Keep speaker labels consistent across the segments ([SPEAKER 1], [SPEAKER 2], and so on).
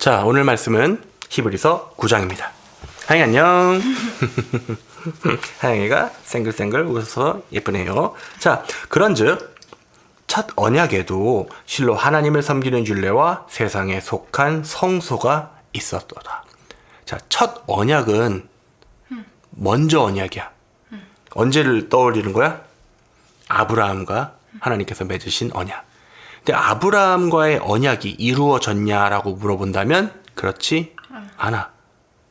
[SPEAKER 1] 자, 오늘 말씀은 히브리서 9장입니다. 하영이 안녕. 하영이가 생글생글 웃어서 예쁘네요. 자, 그런즉 첫 언약에도 실로 하나님을 섬기는 율례와 세상에 속한 성소가 있었도다. 자, 첫 언약은 먼저 언약이야. 언제를 떠올리는 거야? 아브라함과 하나님께서 맺으신 언약. 근데 아브라함과의 언약이 이루어졌냐라고 물어본다면 그렇지 않아.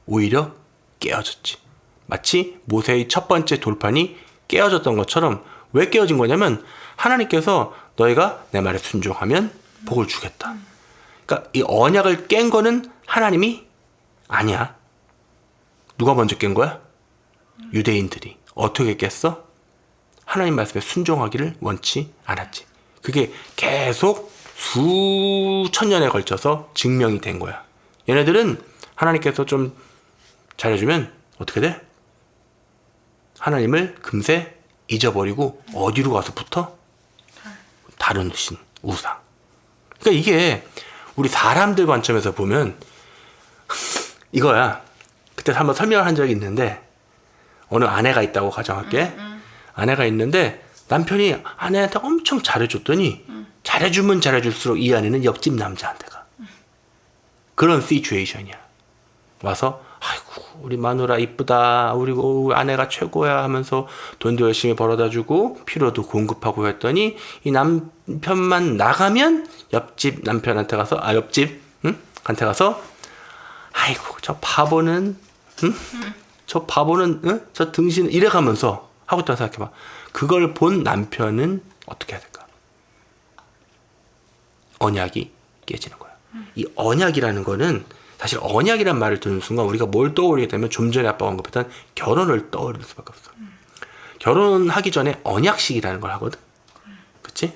[SPEAKER 1] 오히려 깨어졌지. 마치 모세의 첫 번째 돌판이 깨어졌던 것처럼 왜 깨어진 거냐면 하나님께서 너희가 내 말에 순종하면 복을 주겠다. 그러니까 이 언약을 깬 거는 하나님이 아니야. 누가 먼저 깬 거야? 유대인들이. 어떻게 깼어? 하나님 말씀에 순종하기를 원치 않았지. 그게 계속 수천 년에 걸쳐서 증명이 된 거야. 얘네들은 하나님께서 좀 잘해주면 어떻게 돼? 하나님을 금세 잊어버리고 어디로 가서 붙어? 다른 신, 우상. 그러니까 이게 우리 사람들 관점에서 보면 이거야. 그때 한번 설명을 한 적이 있는데 어느 아내가 있다고 가정할게. 아내가 있는데 남편이 아내한테 엄청 잘해줬더니 잘해주면 잘해줄수록 이 아내는 옆집 남자한테 가. 그런 시츄에이션이야. 와서 아이고 우리 마누라 이쁘다. 우리 아내가 최고야 하면서 돈도 열심히 벌어다주고 필요도 공급하고 했더니 이 남편만 나가면 옆집 남편한테 가서 옆집 한테 가서 아이고 저 바보는 저 바보는 저 등신은 이래가면서 하고 있다고 생각해봐. 그걸 본 남편은 어떻게 해야 될까? 언약이 깨지는 거야. 이 언약이라는 거는 사실 언약이란 말을 듣는 순간 우리가 뭘 떠올리게 되면 좀 전에 아빠가 언급했던 결혼을 떠올릴 수밖에 없어. 결혼하기 전에 언약식이라는 걸 하거든. 그치?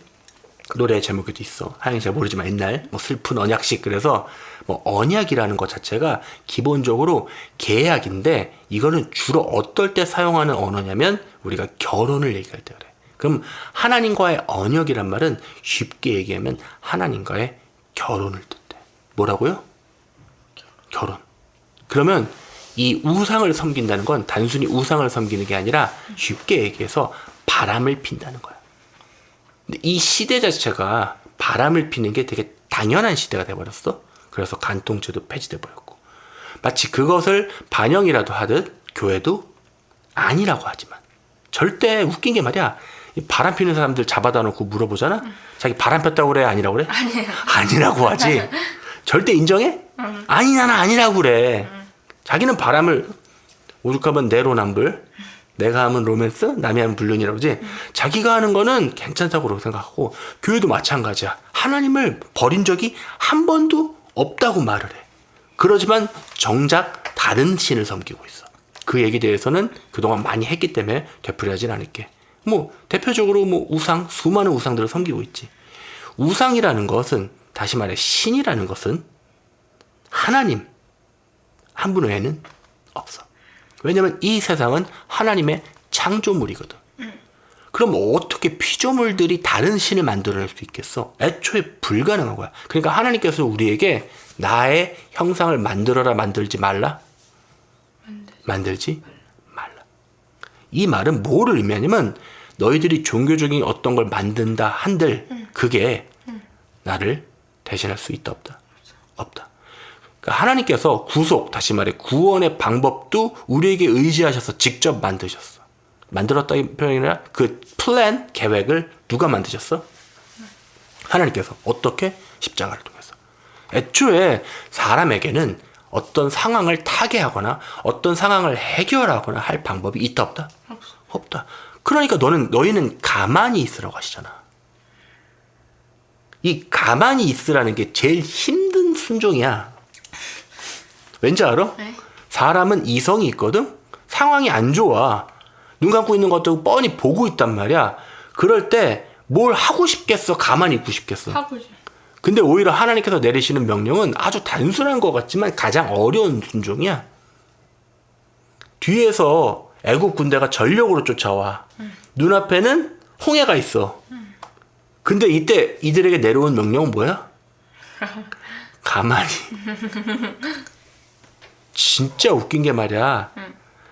[SPEAKER 1] 노래 제목에도 있어. 하영이 잘 모르지만 옛날 뭐 슬픈 언약식. 그래서 뭐 언약이라는 것 자체가 기본적으로 계약인데 이거는 주로 어떨 때 사용하는 언어냐면 우리가 결혼을 얘기할 때 그래. 그럼 하나님과의 언약이란 말은 쉽게 얘기하면 하나님과의 결혼을 뜻해. 뭐라고요? 결혼. 그러면 이 우상을 섬긴다는 건 단순히 우상을 섬기는 게 아니라 쉽게 얘기해서 바람을 핀다는 거야. 근데 이 시대 자체가 바람을 피는 게 되게 당연한 시대가 돼버렸어. 그래서 간통죄도 폐지돼 버렸고 마치 그것을 반영이라도 하듯 교회도 아니라고 하지만 절대 웃긴 게 말이야. 이 바람 피는 사람들 잡아다 놓고 물어보잖아. 자기 바람 폈다고 그래? 아니라고 그래?
[SPEAKER 2] 아니에요.
[SPEAKER 1] 아니라고 하지. 절대 인정해? 아니 나는 아니라고 그래. 자기는 바람을 오죽하면 내로남불 내가 하면 로맨스 남이 하면 불륜이라고 그러지. 자기가 하는 거는 괜찮다고 생각하고 교회도 마찬가지야. 하나님을 버린 적이 한 번도 없다고 말을 해. 그러지만 정작 다른 신을 섬기고 있어. 그 얘기에 대해서는 그동안 많이 했기 때문에 되풀이하진 않을게. 뭐 대표적으로 뭐 우상, 수많은 우상들을 섬기고 있지. 우상이라는 것은 다시 말해 신이라는 것은 하나님 한 분 외에는 없어. 왜냐면 이 세상은 하나님의 창조물이거든. 그럼 어떻게 피조물들이 다른 신을 만들어낼 수 있겠어? 애초에 불가능한 거야. 그러니까 하나님께서 우리에게 나의 형상을 만들어라 만들지 말라? 만들지 말라. 이 말은 뭐를 의미하냐면 너희들이 종교적인 어떤 걸 만든다 한들 그게 나를 대신할 수 있다 없다? 없다. 그러니까 하나님께서 구속, 다시 말해 구원의 방법도 우리에게 의지하셔서 직접 만드셨어. 만들었다는 표현이 아니라 그 플랜, 계획을 누가 만드셨어? 하나님께서. 어떻게? 십자가를 통해서. 애초에 사람에게는 어떤 상황을 타개하거나 어떤 상황을 해결하거나 할 방법이 있다 없다? 없다. 그러니까 너희는 가만히 있으라고 하시잖아. 이 가만히 있으라는 게 제일 힘든 순종이야. 왠지 알아?
[SPEAKER 2] 네?
[SPEAKER 1] 사람은 이성이 있거든? 상황이 안 좋아. 눈 감고 있는 것도 뻔히 보고 있단 말이야. 그럴 때 뭘 하고 싶겠어? 가만히 있고 싶겠어?
[SPEAKER 2] 하고죠.
[SPEAKER 1] 근데 오히려 하나님께서 내리시는 명령은 아주 단순한 것 같지만 가장 어려운 순종이야. 뒤에서 애국 군대가 전력으로 쫓아와. 눈앞에는 홍해가 있어. 근데 이때 이들에게 내려온 명령은 뭐야? 가만히. 진짜 웃긴 게 말이야.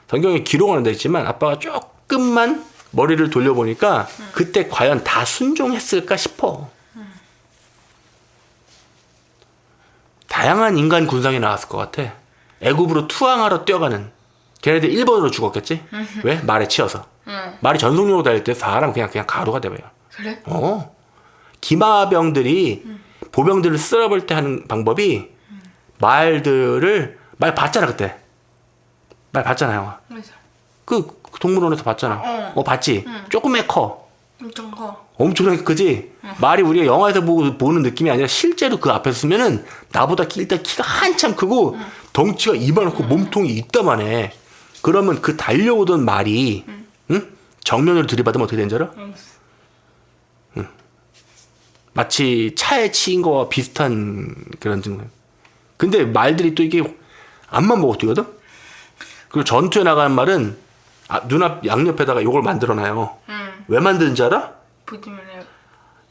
[SPEAKER 1] 성경에 기록은 돼 있지만 아빠가 조금만 머리를 돌려보니까 그때 과연 다 순종했을까 싶어. 다양한 인간 군상이 나왔을 것 같아. 애굽으로 투항하러 뛰어가는. 걔네들 일본으로 죽었겠지? 왜? 말에 치여서. 말이 전속력으로 달릴 때 사람 그냥 가루가 돼버려.
[SPEAKER 2] 그래?
[SPEAKER 1] 기마병들이 보병들을 쓸어볼 때 하는 방법이 말 봤잖아 그때. 말 봤잖아요.
[SPEAKER 2] 그래서
[SPEAKER 1] 그 동물원에서 봤잖아. 봤지? 조금만 커.
[SPEAKER 2] 엄청 커.
[SPEAKER 1] 엄청나게 크지? 말이 우리가 영화에서 보는 느낌이 아니라 실제로 그 앞에서 쓰면은 나보다 일단 키가 한참 크고 덩치가 이만하고 몸통이 이따만해. 그러면 그 달려오던 말이 응? 정면으로 들이받으면 어떻게 되는 줄 알아? 응. 마치 차에 치인 거와 비슷한 그런 증상. 근데 말들이 또 이게 앞만 보고 뛰거든? 그리고 전투에 나가는 말은 눈앞 양옆에다가 이걸 만들어놔요. 왜 만드는지 알아?
[SPEAKER 2] 보지면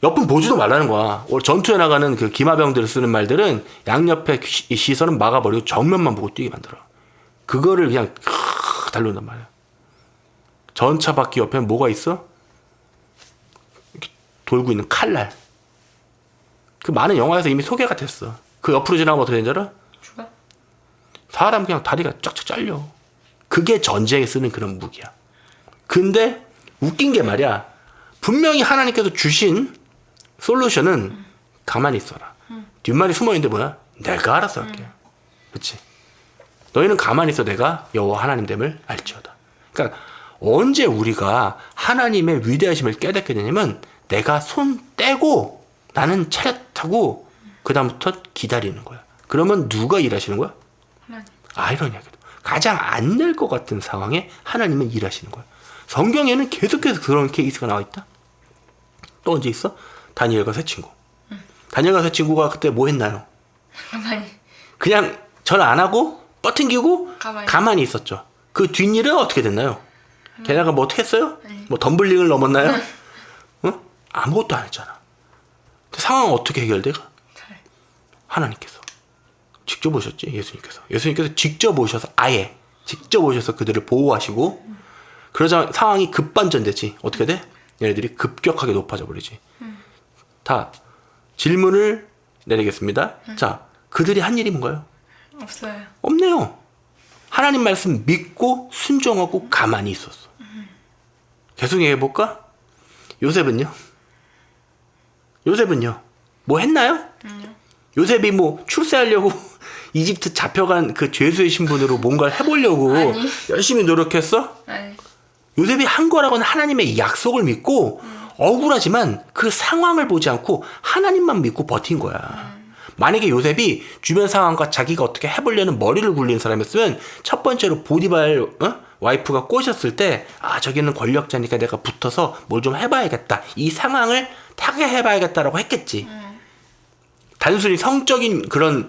[SPEAKER 1] 옆은 보지도 말라는 거야. 전투에 나가는 그 기마병들을 쓰는 말들은 양옆에 시선은 막아버리고 정면만 보고 뛰게 만들어. 그거를 그냥 달려온단 말이야. 전차 바퀴 옆에 뭐가 있어? 이렇게 돌고 있는 칼날. 그 많은 영화에서 이미 소개가 됐어. 그 옆으로 지나가면 어떻게 되는지 알아?
[SPEAKER 2] 죽어?
[SPEAKER 1] 사람 그냥 다리가 쫙쫙 잘려. 그게 전쟁에 쓰는 그런 무기야. 근데 웃긴 게 말이야. 분명히 하나님께서 주신 솔루션은 가만히 있어라. 뒷말이 숨어있는데 뭐야? 내가 알아서 할게. 그렇지? 너희는 가만히 있어 내가 여호와 하나님 됨을 알지어다. 그러니까 언제 우리가 하나님의 위대하심을 깨닫게 되냐면 내가 손 떼고 나는 차렷하고 그 다음부터 기다리는 거야. 그러면 누가 일하시는 거야?
[SPEAKER 2] 하나님.
[SPEAKER 1] 아이러니하게도 가장 안 될 것 같은 상황에 하나님은 일하시는 거야. 성경에는 계속해서 그런 케이스가 나와 있다. 또 언제 있어? 다니엘과 세 친구. 다니엘과 세 친구가 그때 뭐 했나요?
[SPEAKER 2] 가만히.
[SPEAKER 1] 그냥 절 안 하고 뻗팅기고 가만히 있었죠. 그 뒷일은 어떻게 됐나요? 걔네가 뭐 어떻게 했어요? 뭐 덤블링을 넘었나요? 아무것도 안 했잖아. 상황은 어떻게 해결돼? 하나님께서 직접 오셨지. 예수님께서 직접 오셔서 아예 직접 오셔서 그들을 보호하시고 그러자 상황이 급반전되지. 어떻게 돼? 얘네들이 급격하게 높아져 버리지. 다 질문을 내리겠습니다. 자, 그들이 한 일이 뭔가요?
[SPEAKER 2] 없어요.
[SPEAKER 1] 없네요. 하나님 말씀 믿고 순종하고 가만히 있었어. 계속 얘기해볼까? 요셉은요? 뭐 했나요? 요셉이 뭐 출세하려고 이집트 잡혀간 그 죄수의 신분으로 뭔가를 해보려고
[SPEAKER 2] 아니.
[SPEAKER 1] 열심히 노력했어?
[SPEAKER 2] 아니.
[SPEAKER 1] 요셉이 한 거라고는 하나님의 약속을 믿고 억울하지만 그 상황을 보지 않고 하나님만 믿고 버틴 거야. 만약에 요셉이 주변 상황과 자기가 어떻게 해보려는 머리를 굴리는 사람이었으면 첫 번째로 보디발 와이프가 꼬셨을 때 저기는 권력자니까 내가 붙어서 뭘 좀 해봐야겠다. 이 상황을 타개해봐야겠다라고 했겠지. 단순히 성적인 그런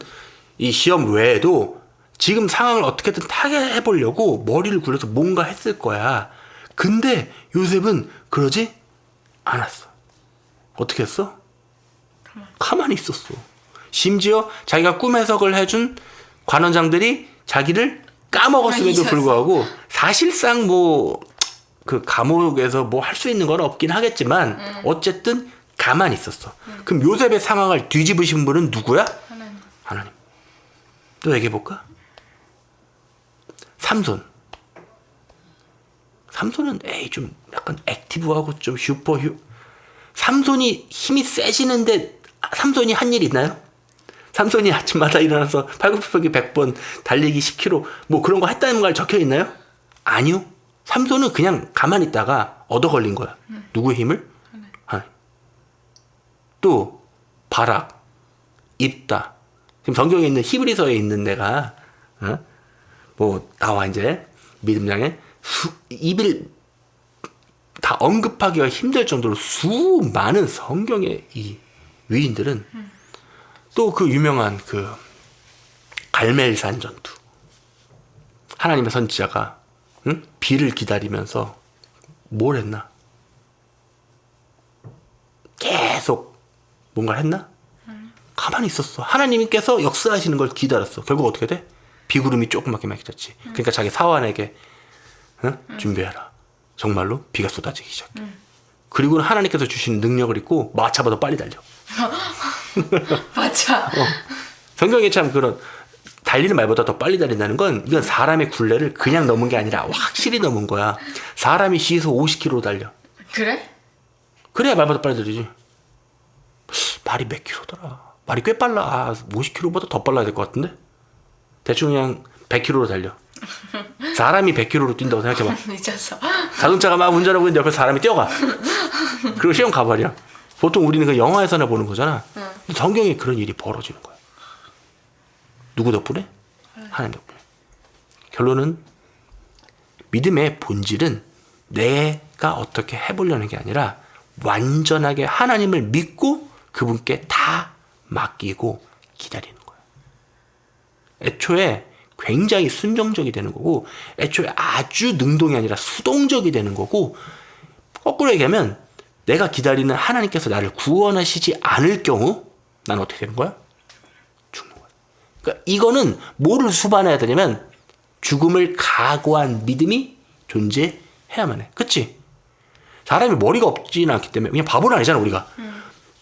[SPEAKER 1] 이 시험 외에도 지금 상황을 어떻게든 타개해보려고 머리를 굴려서 뭔가 했을 거야. 근데 요셉은 그러지 않았어. 어떻게 했어? 가만히 있었어. 심지어 자기가 꿈 해석을 해준 관원장들이 자기를 까먹었음에도 불구하고 사실상 뭐 그 감옥에서 뭐 할 수 있는 건 없긴 하겠지만 어쨌든 가만히 있었어. 그럼 요셉의 상황을 뒤집으신 분은 누구야? 하나님. 또 얘기해볼까? 삼손은 좀 약간 액티브하고 좀 삼손이 힘이 세지는데 삼손이 한 일 있나요? 삼손이 아침마다 일어나서 팔굽혀펴기 100번 달리기 10km 뭐 그런 거 했다는 말 적혀 있나요? 아니요. 삼손은 그냥 가만히 있다가 얻어 걸린 거야. 누구의 힘을? 하나님. 또 바락, 입다. 지금 성경에 있는 히브리서에 있는 내가 뭐 나와 이제 믿음장에 입을 다 언급하기가 힘들 정도로 수많은 성경의 이 위인들은 또 그 유명한 그 갈멜산 전투. 하나님의 선지자가 비를 기다리면서 뭘 했나? 계속 뭔가를 했나? 가만히 있었어. 하나님께서 역사하시는 걸 기다렸어. 결국 어떻게 돼? 비구름이 조그맣게 막혔지. 그러니까 자기 사환에게 준비해라. 정말로 비가 쏟아지기 시작해. 그리고는 하나님께서 주신 능력을 입고 마차보다 빨리 달려.
[SPEAKER 2] 맞아.
[SPEAKER 1] 성경에 참 그런 달리는 말보다 더 빨리 달린다는 건 이건 사람의 굴레를 그냥 넘은 게 아니라 확실히 넘은 거야. 사람이 시속 50km 달려.
[SPEAKER 2] 그래?
[SPEAKER 1] 그래야 말보다 빨리 달리지. 말이 몇 킬로더라. 말이 꽤 빨라. 50km보다 더 빨라야 될 것 같은데? 대충 그냥 100km로 달려. 사람이 100km로 뛴다고 생각해봐.
[SPEAKER 2] 미쳤어.
[SPEAKER 1] 자동차가 막 운전하고 있는데 옆에 사람이 뛰어가. 그리고 시험 가버려. 보통 우리는 그 영화에서나 보는 거잖아. 성경에 그런 일이 벌어지는 거야. 누구 덕분에? 하나님 덕분에. 결론은 믿음의 본질은 내가 어떻게 해보려는 게 아니라 완전하게 하나님을 믿고 그분께 다 맡기고 기다리는 거야. 애초에 굉장히 순종적이 되는 거고 애초에 아주 능동이 아니라 수동적이 되는 거고 거꾸로 얘기하면 내가 기다리는 하나님께서 나를 구원하시지 않을 경우 난 어떻게 되는 거야? 죽는 거야. 그러니까 이거는 뭐를 수반해야 되냐면 죽음을 각오한 믿음이 존재해야만 해. 그치? 사람이 머리가 없지는 않기 때문에 그냥 바보는 아니잖아 우리가.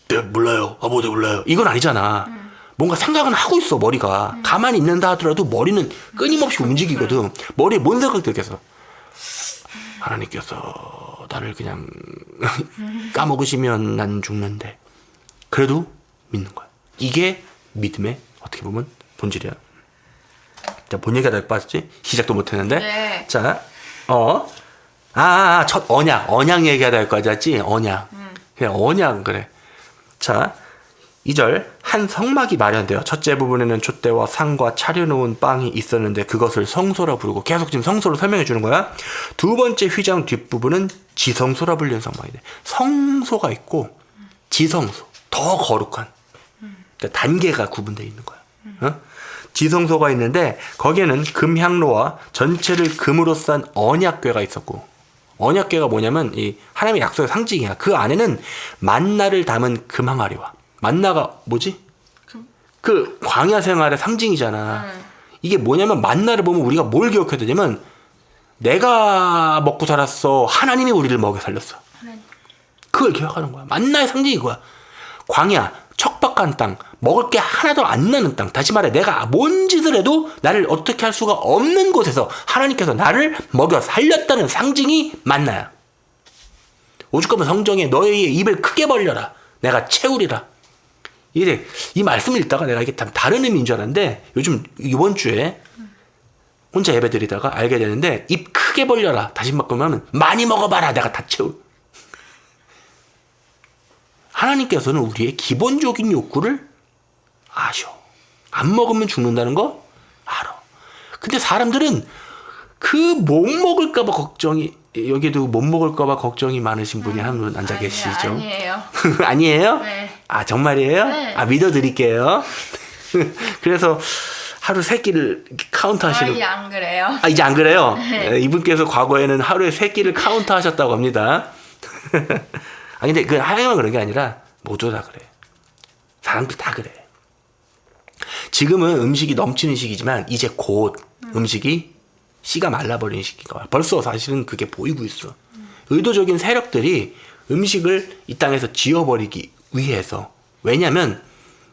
[SPEAKER 1] 네 몰라요. 네 몰라요. 이건 아니잖아. 뭔가 생각은 하고 있어 머리가. 가만히 있는다 하더라도 머리는 끊임없이 움직이거든. 머리에 뭔 생각이 들겠어. 하나님께서 나를 그냥 까먹으시면 난 죽는데 그래도 믿는 거야. 이게 믿음의 어떻게 보면 본질이야. 자, 뭔 얘기가 다 빠졌지? 시작도 못했는데.
[SPEAKER 2] 네.
[SPEAKER 1] 자, 첫 언약 얘기하다 할 거지. 언약. 그냥 언약 그래. 자, 2절 한 성막이 마련되어 첫째 부분에는 촛대와 상과 차려놓은 빵이 있었는데 그것을 성소라 부르고 계속 지금 성소로 설명해 주는 거야. 두 번째 휘장 뒷부분은 지성소라 불리는 성막이네. 성소가 있고 지성소 더 거룩한 그러니까 단계가 구분되어 있는 거야. 지성소가 있는데 거기에는 금향로와 전체를 금으로 싼 언약궤가 있었고 언약궤가 뭐냐면 이 하나님의 약속의 상징이야. 그 안에는 만나를 담은 금항아리와 만나가 뭐지? 그 광야 생활의 상징이잖아. 이게 뭐냐면 만나를 보면 우리가 뭘 기억해야 되냐면 내가 먹고 살았어. 하나님이 우리를 먹여 살렸어. 그걸 기억하는 거야. 만나의 상징이 그거야. 광야, 척박한 땅, 먹을 게 하나도 안 나는 땅. 다시 말해 내가 뭔 짓을 해도 나를 어떻게 할 수가 없는 곳에서 하나님께서 나를 먹여 살렸다는 상징이 만나야. 오죽하면 성경에 너의 입을 크게 벌려라. 내가 채우리라. 이게 이 말씀을 읽다가 내가 이게 다른 의미인 줄 알았는데 요즘 이번 주에 혼자 예배 드리다가 알게 되는데 입 크게 벌려라. 다시 바꾸면 많이 먹어봐라. 내가 다 채울. 하나님께서는 우리의 기본적인 욕구를 아셔. 안 먹으면 죽는다는 거 알아. 근데 사람들은 그 못 먹을까봐 걱정이 여기도 못 먹을까봐 걱정이 많으신 분이 한 분 앉아 계시죠?
[SPEAKER 2] 아니에요.
[SPEAKER 1] 아니에요?
[SPEAKER 2] 네.
[SPEAKER 1] 아 정말이에요?
[SPEAKER 2] 네.
[SPEAKER 1] 아 믿어드릴게요. 그래서 하루 3끼를 카운트 하시는.
[SPEAKER 2] 이제 안 그래요.
[SPEAKER 1] 아 이제 안 그래요?
[SPEAKER 2] 네.
[SPEAKER 1] 이분께서 과거에는 하루에 3끼를 카운트 하셨다고 합니다. 아 근데 그 하여간 그런 게 아니라 모두 다 그래. 사람들 다 그래. 지금은 음식이 넘치는 시기지만 이제 곧 음식이 씨가 말라버리는 시기가 와. 벌써 사실은 그게 보이고 있어. 의도적인 세력들이 음식을 이 땅에서 지워버리기 위해서. 왜냐면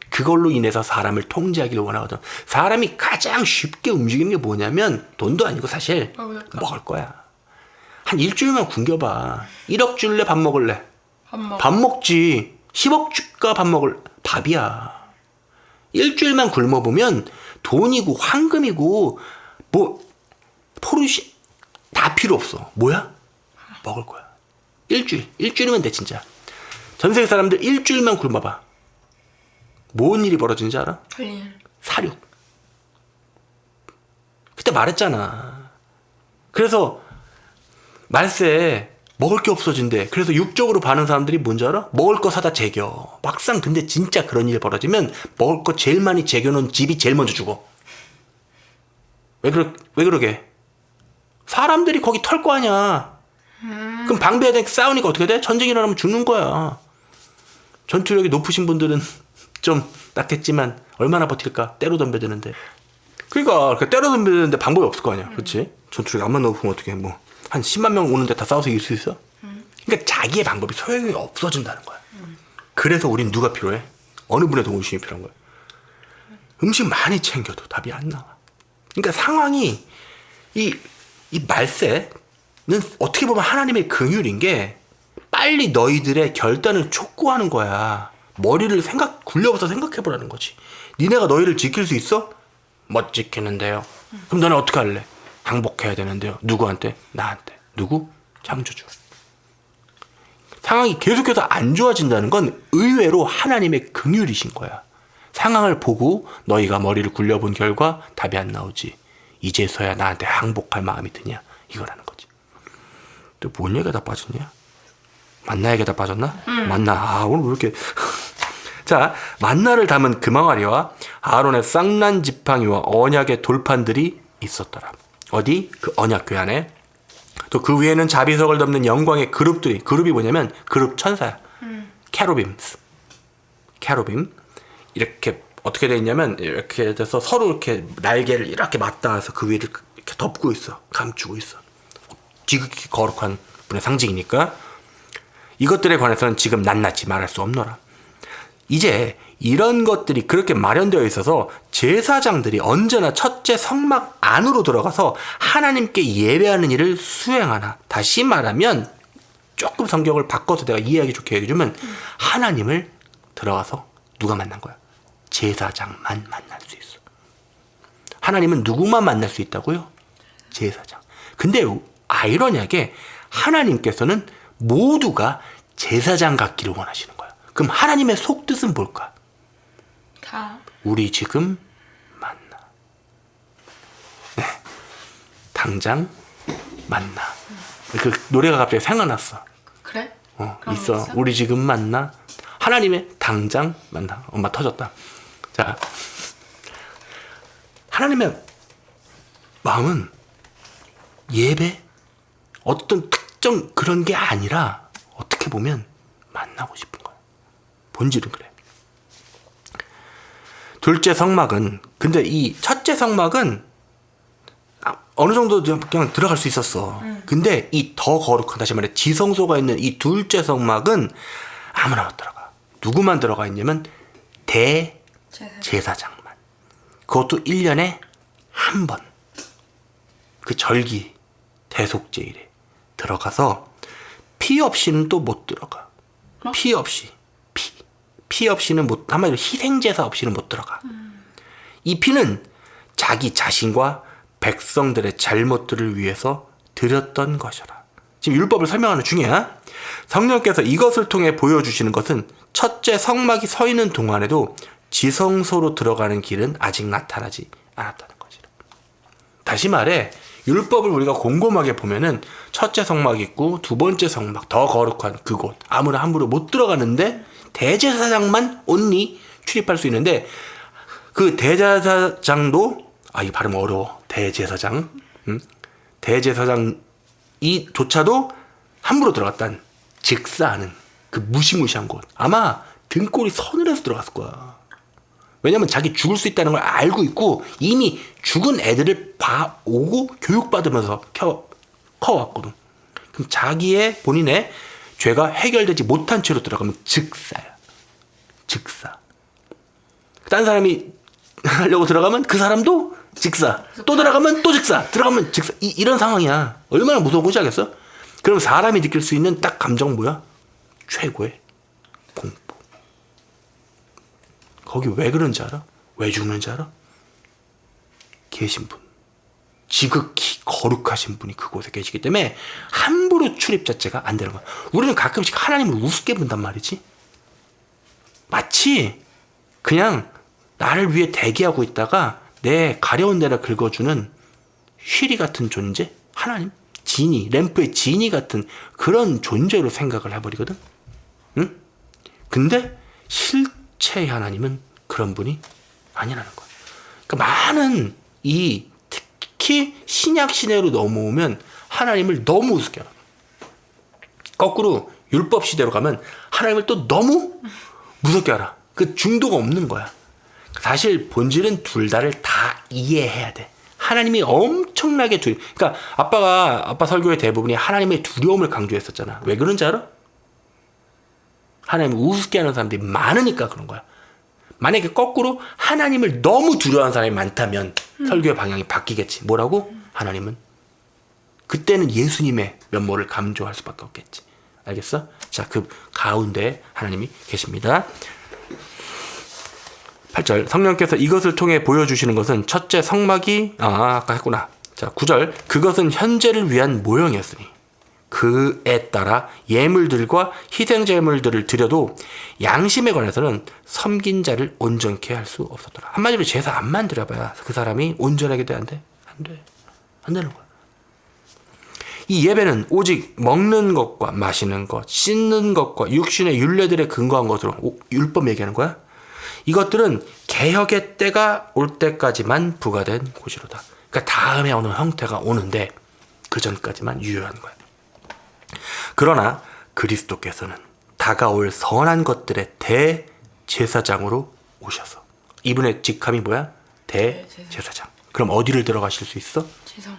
[SPEAKER 1] 그걸로 인해서 사람을 통제하기를 원하거든. 사람이 가장 쉽게 움직이는 게 뭐냐면 돈도 아니고 사실 먹을 거야. 한 일주일만 굶겨봐. 1억 줄래 밥 먹을래? 밥 먹지. 10억 줄까 밥 먹을 밥이야. 일주일만 굶어보면 돈이고 황금이고 뭐 포르쉐 다 필요 없어. 뭐야? 먹을 거야. 일주일이면 돼 진짜. 전 세계 사람들 일주일만 굶어봐. 뭔 일이 벌어지는지 알아? 사륙. 그때 말했잖아. 그래서 말세 먹을 게 없어진대. 그래서 육적으로 반응 사람들이 뭔지 알아? 먹을 거 사다 제겨. 막상 근데 진짜 그런 일이 벌어지면 먹을 거 제일 많이 제겨놓은 집이 제일 먼저 죽어. 왜 그러게? 사람들이 거기 털 거 아니야. 그럼 방비해야 되니까 싸우니까 어떻게 돼? 전쟁이 일어나면 죽는 거야. 전투력이 높으신 분들은 좀 딱 됐지만 얼마나 버틸까? 때로 덤벼드는데. 그러니까 그 때로 덤벼드는데 방법이 없을 거 아니야. 그렇지? 전투력이 안만 높으면 어떻게 뭐 한 10만 명 오는데 다 싸워서 이길 수 있어? 그러니까 자기의 방법이 소용이 없어진다는 거야. 그래서 우린 누가 필요해? 어느 분의 동호심이 필요한 거야. 음식 많이 챙겨도 답이 안 나와. 그러니까 상황이 이 말세는 어떻게 보면 하나님의 긍휼인 게 빨리 너희들의 결단을 촉구하는 거야. 머리를 굴려서 생각해보라는 거지. 니네가 너희를 지킬 수 있어? 못 지키는데요. 그럼 너는 어떻게 할래? 항복해야 되는데요. 누구한테? 나한테. 누구? 창조주. 상황이 계속해서 안 좋아진다는 건 의외로 하나님의 긍휼이신 거야. 상황을 보고 너희가 머리를 굴려본 결과 답이 안 나오지. 이제서야 나한테 항복할 마음이 드냐? 이거라는 거지. 또 뭔 얘기가 다 빠졌냐? 만나 얘기가 다 빠졌나? 만나. 오늘 왜 이렇게... 자, 만나를 담은 금항아리와 아론의 쌍난 지팡이와 언약의 돌판들이 있었더라. 어디? 그 언약궤 안에. 또 그 위에는 자비석을 덮는 영광의 그룹이 뭐냐면 그룹 천사야. 캐로빔. 이렇게 어떻게 돼 있냐면 이렇게 돼서 서로 이렇게 날개를 이렇게 맞닿아서 그 위를 이렇게 덮고 있어. 감추고 있어. 지극히 거룩한 분의 상징이니까. 이것들에 관해서는 지금 낱낱이 말할 수 없노라. 이제 이런 것들이 그렇게 마련되어 있어서 제사장들이 언제나 첫째 성막 안으로 들어가서 하나님께 예배하는 일을 수행하나. 다시 말하면 조금 성경을 바꿔서 내가 이해하기 좋게 얘기해주면 하나님을 들어가서 누가 만난 거야? 제사장만 만날 수 있어. 하나님은 누구만 만날 수 있다고요? 제사장. 근데 아이러니하게 하나님께서는 모두가 제사장 같기를 원하시는 거야. 그럼 하나님의 속뜻은 뭘까?
[SPEAKER 2] 다.
[SPEAKER 1] 우리 지금 만나. 네. 당장 만나. 그 노래가 갑자기 생각났어.
[SPEAKER 2] 그래?
[SPEAKER 1] 있어. 우리 지금 만나. 하나님의 당장 만나. 엄마 터졌다. 자, 하나님의 마음은 예배, 어떤 특정 그런 게 아니라 어떻게 보면 만나고 싶은 거야. 본질은 그래. 둘째 성막은, 근데 이 첫째 성막은 어느 정도 그냥 들어갈 수 있었어. 근데 이 더 거룩한, 다시 말해 지성소가 있는 이 둘째 성막은 아무나 못 들어가. 누구만 들어가 있냐면 대제사장만. 그것도 1년에 한 번. 그 절기 대속제일에 들어가서 피 없이는 또 못 들어가. 피 없이. 피 없이는 한마디로 희생제사 없이는 못 들어가. 이 피는 자기 자신과 백성들의 잘못들을 위해서 드렸던 것이라. 지금 율법을 설명하는 중이야. 성령께서 이것을 통해 보여주시는 것은 첫째 성막이 서 있는 동안에도 지성소로 들어가는 길은 아직 나타나지 않았다는 것이라. 다시 말해 율법을 우리가 곰곰하게 보면은 첫째 성막 있고 두 번째 성막, 더 거룩한 그곳, 아무나 함부로 못 들어가는데 대제사장만 온리 출입할 수 있는데, 그 대제사장도, 이 발음 어려워. 대제사장. 대제사장이 조차도 함부로 들어갔단 직사하는 그 무시무시한 곳. 아마 등골이 서늘해서 들어갔을 거야. 왜냐면 자기 죽을 수 있다는 걸 알고 있고 이미 죽은 애들을 봐오고 교육받으면서 커왔거든. 그럼 자기의 본인의 죄가 해결되지 못한 채로 들어가면 즉사야. 즉사. 딴 사람이 하려고 들어가면 그 사람도 직사. 또 들어가면 또 직사. 들어가면 직사. 이런 상황이야. 얼마나 무서운 곳이 알겠어? 그럼 사람이 느낄 수 있는 딱 감정은 뭐야? 최고의 공포. 거기 왜 그런지 알아? 왜 죽는지 알아? 계신 분. 지극히 거룩하신 분이 그곳에 계시기 때문에 함부로 출입 자체가 안 되는 거야. 우리는 가끔씩 하나님을 우습게 본단 말이지. 마치 그냥 나를 위해 대기하고 있다가 내 가려운 데를 긁어주는 쉬리 같은 존재? 하나님? 지니, 램프의 지니 같은 그런 존재로 생각을 해버리거든. 응? 근데 실체의 하나님은 그런 분이 아니라는 거야. 그러니까 많은 특히 신약 시대로 넘어오면 하나님을 너무 우습게 알아. 거꾸로 율법 시대로 가면 하나님을 또 너무 무섭게 알아. 그 중도가 없는 거야. 사실 본질은 둘 다를 다 이해해야 돼. 하나님이 엄청나게 그러니까 아빠 설교의 대부분이 하나님의 두려움을 강조했었잖아. 왜 그런지 알아? 하나님을 우습게 하는 사람들이 많으니까 그런 거야. 만약에 거꾸로 하나님을 너무 두려워하는 사람이 많다면 설교의 방향이 바뀌겠지. 뭐라고? 하나님은 그때는 예수님의 면모를 강조할 수밖에 없겠지. 알겠어? 자, 그 가운데 하나님이 계십니다. 8절 성령께서 이것을 통해 보여주시는 것은 첫째 성막이 아까 했구나. 자, 9절 그것은 현재를 위한 모형이었으니 그에 따라 예물들과 희생제물들을 드려도 양심에 관해서는 섬긴 자를 온전케 할 수 없었더라. 한마디로 제사 안 만들어봐야 그 사람이 온전하게 돼? 안 돼? 안 돼. 안 되는 거야. 이 예배는 오직 먹는 것과 마시는 것, 씻는 것과 육신의 율례들에 근거한 것으로 율법 얘기하는 거야. 이것들은 개혁의 때가 올 때까지만 부과된 곳이로다. 그러니까 다음에 어느 형태가 오는데 그 전까지만 유효한 거야. 그러나 그리스도께서는 다가올 선한 것들의 대제사장으로 오셔서 이분의 직함이 뭐야? 대제사장. 그럼 어디를 들어가실 수 있어?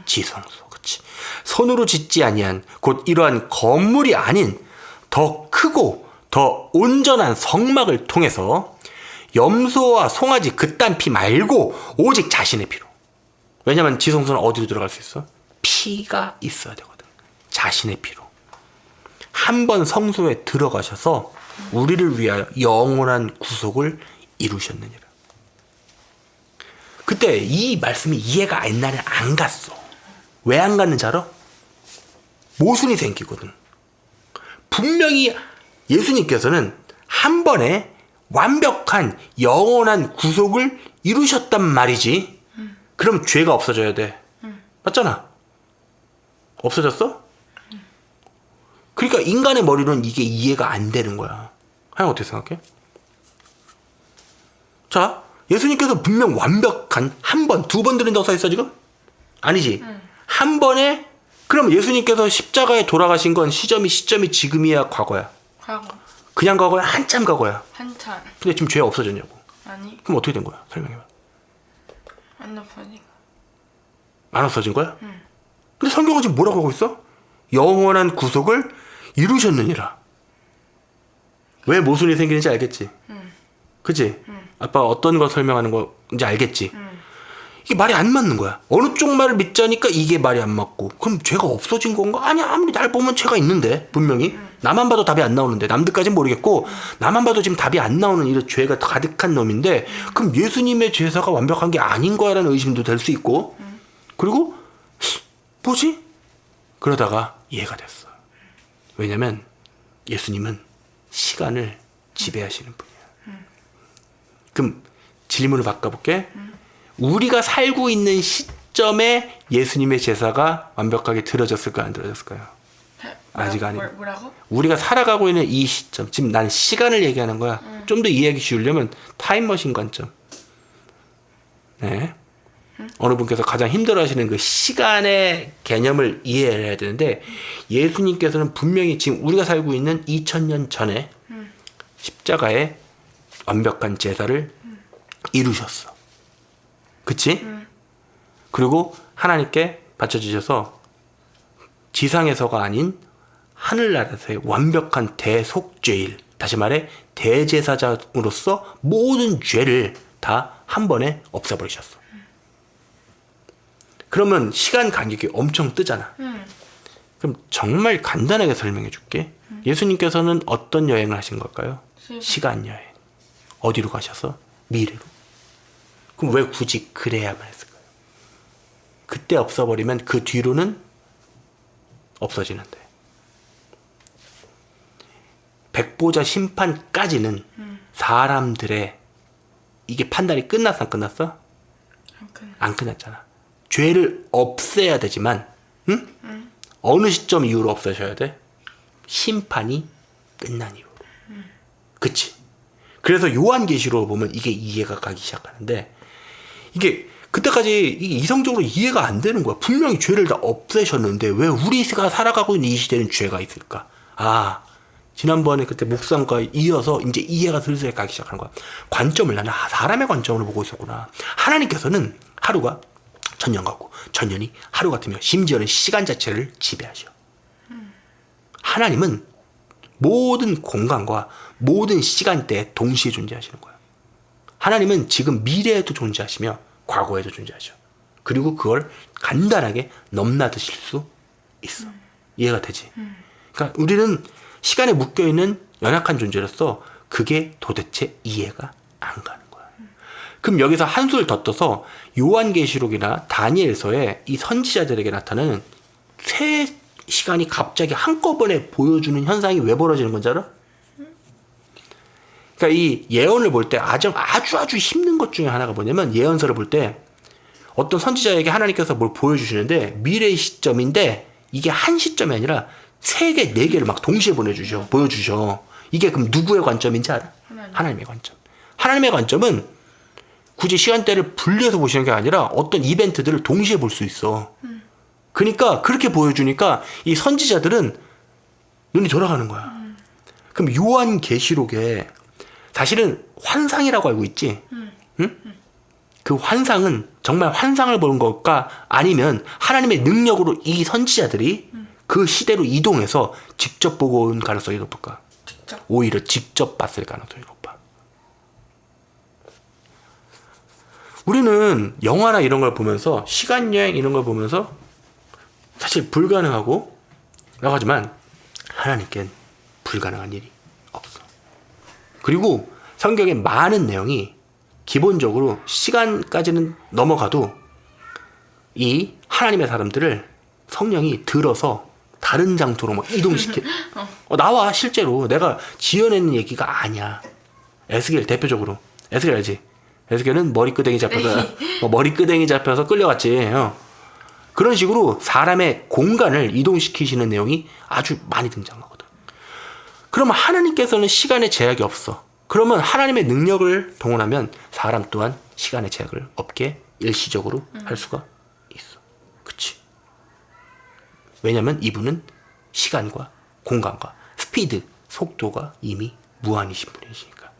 [SPEAKER 1] 지성소. 그렇지. 손으로 짓지 아니한 곧 이러한 건물이 아닌 더 크고 더 온전한 성막을 통해서 염소와 송아지 그딴 피 말고 오직 자신의 피로. 왜냐면 지성소는 어디로 들어갈 수 있어? 피가 있어야 되거든. 자신의 피로. 한 번 성소에 들어가셔서 우리를 위하여 영원한 구속을 이루셨느니라. 그때 이 말씀이 이해가 옛날에 안 갔어. 왜 안 갔는지 알아? 모순이 생기거든. 분명히 예수님께서는 한 번에 완벽한 영원한 구속을 이루셨단 말이지. 그럼 죄가 없어져야 돼. 맞잖아. 없어졌어? 그러니까 인간의 머리로는 이게 이해가 안 되는 거야. 하영 어떻게 생각해? 자, 예수님께서 분명 완벽한 한 번, 두 번 드린다고 써 있어 지금? 아니지. 한 번에 그럼 예수님께서 십자가에 돌아가신 건 시점이 지금이야 과거야?
[SPEAKER 2] 과거.
[SPEAKER 1] 그냥 과거야? 한참 과거야?
[SPEAKER 2] 한참.
[SPEAKER 1] 근데 지금 죄 없어졌냐고?
[SPEAKER 2] 아니.
[SPEAKER 1] 그럼 어떻게 된 거야? 설명해봐.
[SPEAKER 2] 안 없어지고.
[SPEAKER 1] 안 없어진 거야? 근데 성경은 지금 뭐라고 하고 있어? 영원한 구속을 이루셨느니라. 왜 모순이 생기는지 알겠지? 그치? 아빠가 어떤 거 설명하는 건지 알겠지? 이게 말이 안 맞는 거야. 어느 쪽 말을 믿자니까 이게 말이 안 맞고. 그럼 죄가 없어진 건가? 아니, 아무리 날 보면 죄가 있는데 분명히. 나만 봐도 답이 안 나오는데 남들까지는 모르겠고 나만 봐도 지금 답이 안 나오는 이런 죄가 가득한 놈인데 그럼 예수님의 제사가 완벽한 게 아닌 거야라는 의심도 될 수 있고 그리고 뭐지? 그러다가 이해가 됐어. 왜냐면 예수님은 시간을 지배하시는 분이야. 그럼 질문을 바꿔볼게. 우리가 살고 있는 시점에 예수님의 제사가 완벽하게 들어졌을까요? 안 들어졌을까요? 아직 아니에요.
[SPEAKER 2] 뭐라고?
[SPEAKER 1] 우리가 살아가고 있는 이 시점, 지금 난 시간을 얘기하는 거야. 좀 더 이해하기 쉬우려면 타임머신 관점. 네. 어느 분께서 가장 힘들어하시는 그 시간의 개념을 이해해야 되는데 예수님께서는 분명히 지금 우리가 살고 있는 2000년 전에 십자가에 완벽한 제사를 이루셨어. 그치? 그리고 하나님께 바쳐주셔서 지상에서가 아닌 하늘나라에서의 완벽한 대속죄일, 다시 말해 대제사장으로서 모든 죄를 다 한 번에 없애버리셨어. 그러면 시간 간격이 엄청 뜨잖아. 그럼 정말 간단하게 설명해 줄게. 예수님께서는 어떤 여행을 하신 걸까요? 시간 여행. 어디로 가셔서? 미래로. 그럼 왜 굳이 그래야만 했을까요? 그때 없어버리면 그 뒤로는 없어지는데. 백보자 심판까지는 사람들의 이게 판단이 끝났어, 안 끝났어? 안 끝났잖아. 죄를 없애야 되지만, 응? 어느 시점 이후로 없애셔야 돼? 심판이 끝난 이후로. 그치? 그래서 요한계시록을 보면 이게 이해가 가기 시작하는데, 이게 그때까지 이게 이성적으로 이해가 안 되는 거야. 분명히 죄를 다 없애셨는데 왜 우리가 살아가고 있는 이 시대는 죄가 있을까? 아, 지난번에 그때 묵상과 이어서 이제 이해가 슬슬 가기 시작하는 거야. 관점을 나는 사람의 관점으로 보고 있었구나. 하나님께서는 하루가 천년 같고 천년이 하루 같으며 심지어는 시간 자체를 지배하셔. 하나님은 모든 공간과 모든 시간대에 동시에 존재하시는 거야. 하나님은 지금 미래에도 존재하시며 과거에도 존재하셔. 그리고 그걸 간단하게 넘나드실 수 있어. 이해가 되지? 그러니까 우리는 시간에 묶여있는 연약한 존재로서 그게 도대체 이해가 안 가는 거야. 그럼 여기서 한술 더 떠서 요한계시록이나 다니엘서에 이 선지자들에게 나타나는 새 시간이 갑자기 한꺼번에 보여주는 현상이 왜 벌어지는 건지 알아? 그러니까 이 예언을 볼 때 아주 힘든 것 중에 하나가 뭐냐면 예언서를 볼 때 어떤 선지자에게 하나님께서 뭘 보여주시는데 미래의 시점인데 이게 한 시점이 아니라 3개, 4개를 막 동시에 보여주셔. 이게 그럼 누구의 관점인지 알아? 하나님의 관점. 하나님의 관점은 굳이 시간대를 분리해서 보시는 게 아니라 어떤 이벤트들을 동시에 볼 수 있어. 그러니까 그렇게 보여주니까 이 선지자들은 눈이 돌아가는 거야. 그럼 요한계시록에 사실은 환상이라고 알고 있지? 응? 그 환상은 정말 환상을 보는 걸까? 아니면 하나님의 능력으로 이 선지자들이 그 시대로 이동해서 직접 보고 온 가능성이 높을까? 오히려 직접 봤을 가능성이 높아. 우리는 영화나 이런 걸 보면서 시간여행 이런 걸 보면서 사실 불가능하고 라고 하지만 하나님께는 불가능한 일이 없어. 그리고 성경의 많은 내용이 기본적으로 시간까지는 넘어가도 이 하나님의 사람들을 성령이 들어서 다른 장소로 뭐 이동시켜. 나와 실제로 내가 지어내는 얘기가 아니야. 에스겔 대표적으로. 에스겔 알지? 에스겔은 머리끄댕이 잡혀서 끌려갔지. 그런 식으로 사람의 공간을 이동시키시는 내용이 아주 많이 등장하거든. 그러면 하나님께서는 시간에 제약이 없어. 그러면 하나님의 능력을 동원하면 사람 또한 시간의 제약을 없게 일시적으로 할 수가 있어. 그치? 왜냐면 이분은 시간과 공간과 스피드, 속도가 이미 무한이신 분이시니까.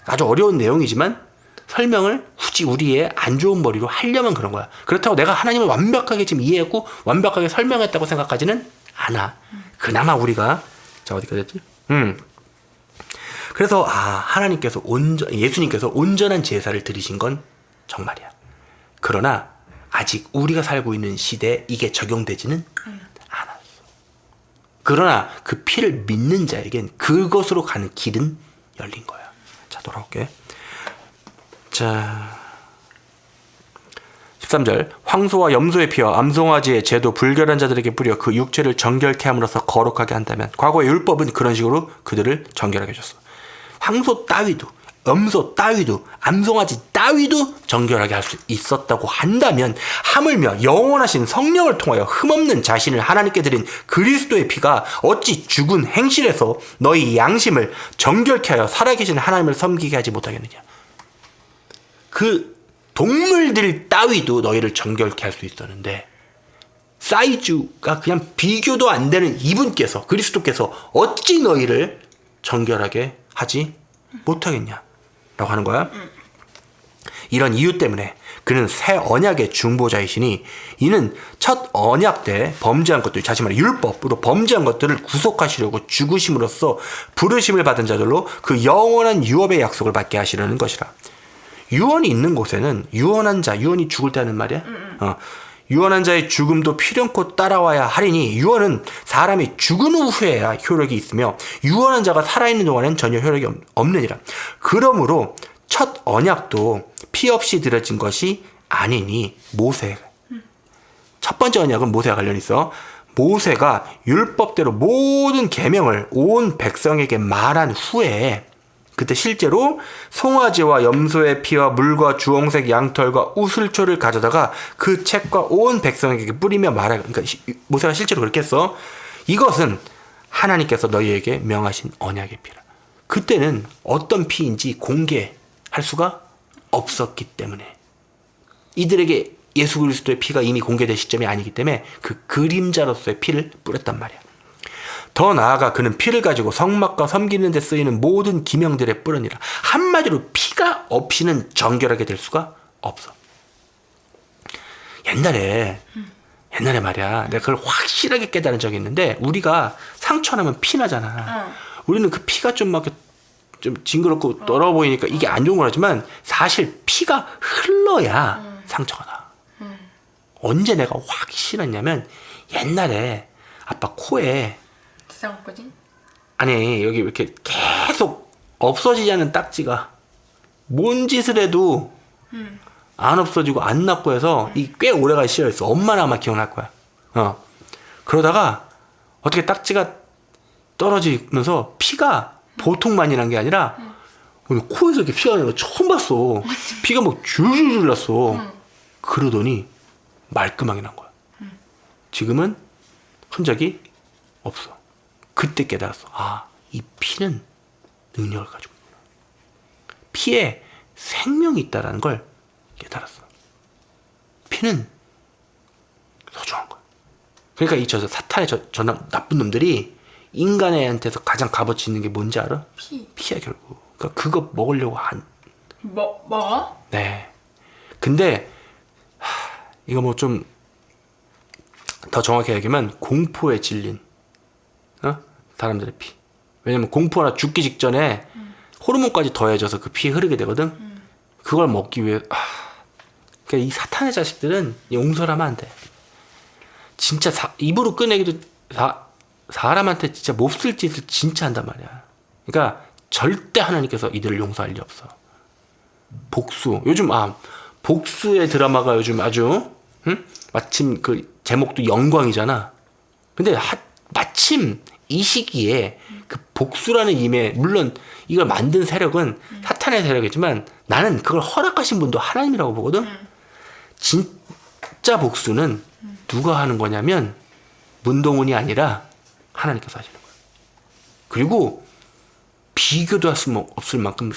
[SPEAKER 1] 아주 어려운 내용이지만 설명을 굳이 우리의 안 좋은 머리로 하려면 그런 거야. 그렇다고 내가 하나님을 완벽하게 지금 이해했고 완벽하게 설명했다고 생각하지는 않아. 그나마 우리가 자 어디까지 했지? 그래서 하나님께서 예수님께서 온전한 제사를 드리신 건 정말이야. 그러나 아직 우리가 살고 있는 시대에 이게 적용되지는 않았어. 그러나 그 피를 믿는 자에겐 그것으로 가는 길은 열린 거야. 자, 돌아올게. 자, 13절 황소와 염소의 피와 암송아지의 제도 불결한 자들에게 뿌려 그 육체를 정결케 함으로써 거룩하게 한다면 과거의 율법은 그런 식으로 그들을 정결하게 해줬어. 황소 따위도 염소 따위도 암송아지 따위도 정결하게 할 수 있었다고 한다면 하물며 영원하신 성령을 통하여 흠없는 자신을 하나님께 드린 그리스도의 피가 어찌 죽은 행실에서 너희 양심을 정결케 하여 살아계신 하나님을 섬기게 하지 못하겠느냐. 그 동물들 따위도 너희를 정결케 할 수 있었는데 사이즈가 그냥 비교도 안 되는 이분께서 그리스도께서 어찌 너희를 정결하게 하지 못하겠냐 라고 하는 거야. 이런 이유 때문에 그는 새 언약의 중보자이시니 이는 첫 언약 때 범죄한 것들, 다시 말해 율법으로 범죄한 것들을 구속하시려고 죽으심으로써 부르심을 받은 자들로 그 영원한 유업의 약속을 받게 하시려는 것이라. 유언이 있는 곳에는 유언한 자, 유언이 죽을 때 하는 말이야. 유언한 자의 죽음도 필연코 따라와야 하리니 유언은 사람이 죽은 후에야 효력이 있으며 유언한 자가 살아있는 동안엔 전혀 효력이 없느니라. 그러므로 첫 언약도 피 없이 드려진 것이 아니니 모세. 첫 번째 언약은 모세와 관련이 있어. 모세가 율법대로 모든 계명을 온 백성에게 말한 후에 그때 실제로 송아지와 염소의 피와 물과 주홍색 양털과 우슬초를 가져다가 그 책과 온 백성에게 뿌리며 말하. 그러니까 모세가 실제로 그렇게 했어. 이것은 하나님께서 너희에게 명하신 언약의 피라. 그때는 어떤 피인지 공개할 수가 없었기 때문에 이들에게 예수 그리스도의 피가 이미 공개된 시점이 아니기 때문에 그 그림자로서의 피를 뿌렸단 말이야. 더 나아가 그는 피를 가지고 성막과 섬기는 데 쓰이는 모든 기명들에 뿌르니라. 한마디로 피가 없이는 정결하게 될 수가 없어. 옛날에 말이야, 내가 그걸 확실하게 깨달은 적이 있는데, 우리가 상처 나면 피 나잖아. 우리는 그 피가 좀 막 좀 징그럽고 더러워 보이니까 이게 안 좋은 거라지만, 사실 피가 흘러야 상처가 나. 언제 내가 확실했냐면, 옛날에 아빠 코에,
[SPEAKER 2] 지상거진?
[SPEAKER 1] 아니 여기 이렇게 계속 없어지지 않는 딱지가 뭔 짓을 해도 안 없어지고 안 낫고 해서 이 꽤 오래가 씌어있어. 엄마나 아마 기억날 거야. 그러다가 어떻게 딱지가 떨어지면서 피가 보통 많이 난 게 아니라 오늘 코에서 이렇게 피가 나는 거 처음 봤어. 피가 막 줄줄줄 났어. 그러더니 말끔하게 난 거야. 지금은 흔적이 없어. 그때 깨달았어. 아, 이 피는 능력을 가지고 있구나. 피에 생명이 있다는 걸 깨달았어. 피는 소중한 거야. 그러니까 이 사탄의 저 나쁜 놈들이 인간한테서 가장 값어치 있는 게 뭔지 알아? 피야 결국. 그러니까 그거 먹으려고 한.
[SPEAKER 2] 먹어?
[SPEAKER 1] 네. 근데 이거 뭐 좀 더 정확히 얘기하면 공포에 질린 사람들의 피. 왜냐면 공포나 죽기 직전에 호르몬까지 더해져서 그 피에 흐르게 되거든. 그걸 먹기 위해 그러니까 이 사탄의 자식들은 용서하면 안 돼. 진짜 입으로 꺼내기도 사람한테 진짜 몹쓸 짓을 진짜 한단 말이야. 그러니까 절대 하나님께서 이들을 용서할 리 없어. 복수. 요즘 복수의 드라마가 요즘 아주 마침 그 제목도 영광이잖아. 근데 마침 이 시기에 그 복수라는 임에, 물론 이걸 만든 세력은 사탄의 세력이지만 나는 그걸 허락하신 분도 하나님이라고 보거든. 진짜 복수는 누가 하는 거냐면 문동훈이 아니라 하나님께서 하시는 거야. 그리고 비교도 할 수 없을 만큼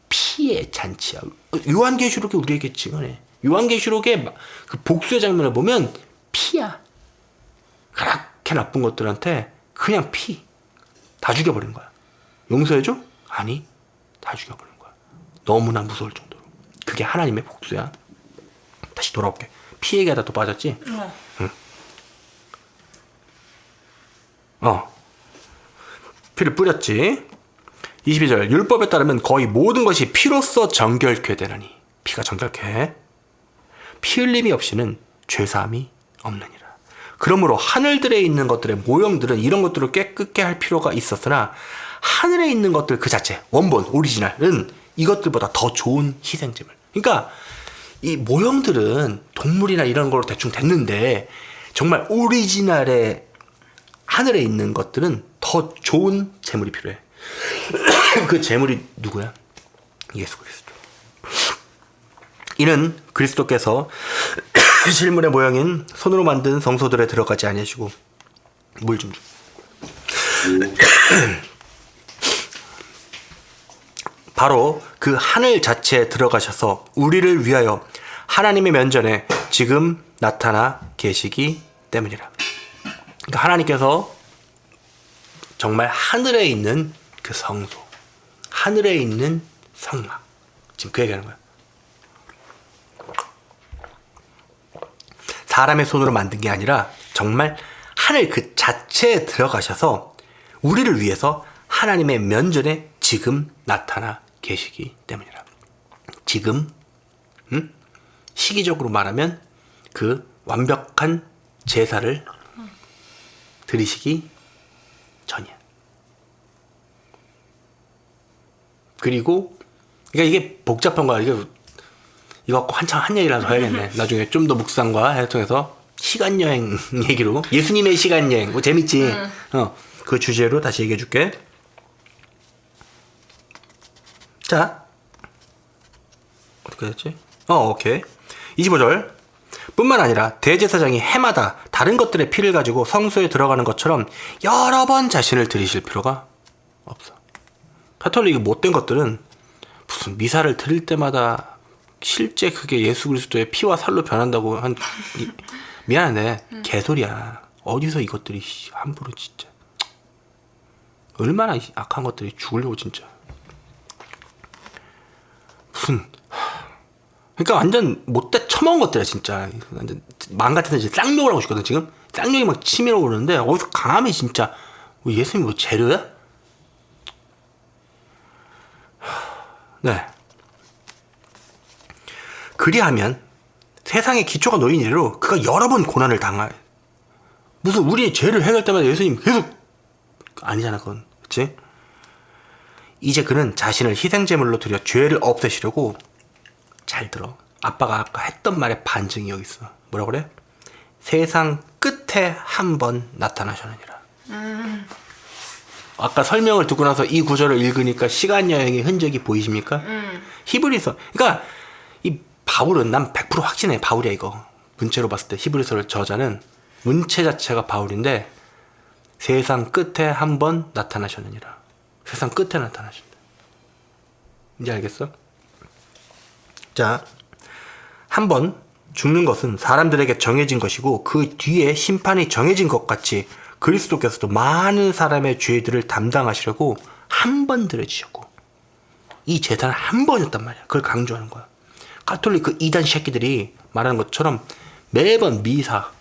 [SPEAKER 1] 피의 잔치야. 요한계시록에 우리에게 증언해. 요한계시록의 그 복수의 장면을 보면 피야. 그렇게 나쁜 것들한테 그냥 피. 다 죽여버린 거야. 용서해줘? 아니, 다 죽여버린 거야. 너무나 무서울 정도로. 그게 하나님의 복수야. 다시 돌아올게. 피 얘기하다 또 빠졌지? 응. 피를 뿌렸지. 22절. 율법에 따르면 거의 모든 것이 피로써 정결케 되나니. 피가 정결케. 피 흘림이 없이는 죄사함이 없느니라. 그러므로 하늘들에 있는 것들의 모형들은 이런 것들을 깨끗게 할 필요가 있었으나 하늘에 있는 것들 그 자체, 원본, 오리지널은 이것들보다 더 좋은 희생제물. 그러니까 이 모형들은 동물이나 이런 걸로 대충 됐는데 정말 오리지널의 하늘에 있는 것들은 더 좋은 제물이 필요해. 그 제물이 누구야? 예수 그리스도. 이는 그리스도께서 실물의 모양인 손으로 만든 성소들에 들어가지 아니하시고 물 좀 줘. 바로 그 하늘 자체에 들어가셔서 우리를 위하여 하나님의 면전에 지금 나타나 계시기 때문이라. 그러니까 하나님께서 정말 하늘에 있는 그 성소, 하늘에 있는 성막, 지금 그 얘기하는 거야. 사람의 손으로 만든 게 아니라 정말 하늘 그 자체에 들어가셔서 우리를 위해서 하나님의 면전에 지금 나타나 계시기 때문이라. 지금 시기적으로 말하면 그 완벽한 제사를 드리시기 전이야. 그리고 그러니까 이게 복잡한 거야. 이거 갖고 한참 한 얘기라도 해야겠네. 나중에 좀 더 묵상과 해통해서 시간여행 얘기로, 예수님의 시간여행, 뭐 재밌지? 그 주제로 다시 얘기해 줄게. 자, 어떻게 됐지? 오케이. 25절. 뿐만 아니라 대제사장이 해마다 다른 것들의 피를 가지고 성소에 들어가는 것처럼 여러 번 자신을 들이실 필요가 없어. 가톨릭이 못된 것들은 무슨 미사를 드릴 때마다 실제 그게 예수 그리스도의 피와 살로 변한다고 미안한데 개소리야. 어디서 이것들이 함부로 진짜. 얼마나 악한 것들이 죽으려고 진짜. 무슨 그러니까 완전 못돼 처먹은 것들이야 진짜. 완전 마음 같아서 이제 쌍욕을 하고 싶거든 지금. 쌍욕이 막 치밀어 오르는데 어디서 감히 진짜 예수님 뭐 재료야? 네. 그리하면 세상의 기초가 놓인 이래로 그가 여러 번 고난을 당할. 무슨 우리의 죄를 해결할 때마다 예수님 계속 아니잖아 그건. 그치? 이제 그는 자신을 희생제물로 드려 죄를 없애시려고. 잘 들어. 아빠가 아까 했던 말의 반증이 여기 있어. 뭐라 그래? 세상 끝에 한 번 나타나셨느니라. 아까 설명을 듣고 나서 이 구절을 읽으니까 시간 여행의 흔적이 보이십니까? 히브리서. 그러니까 이 바울은 난 100% 확신해. 바울이야 이거. 문체로 봤을 때 히브리서를 저자는 문체 자체가 바울인데 세상 끝에 한 번 나타나셨느니라. 세상 끝에 나타나신다. 이제 알겠어? 자, 한 번 죽는 것은 사람들에게 정해진 것이고 그 뒤에 심판이 정해진 것 같이 그리스도께서도 많은 사람의 죄들을 담당하시려고 한 번 들어지셨고 이 제사는 한 번이었단 말이야. 그걸 강조하는 거야. 가톨릭 그 이단 새끼들이 말하는 것처럼 매번 미사,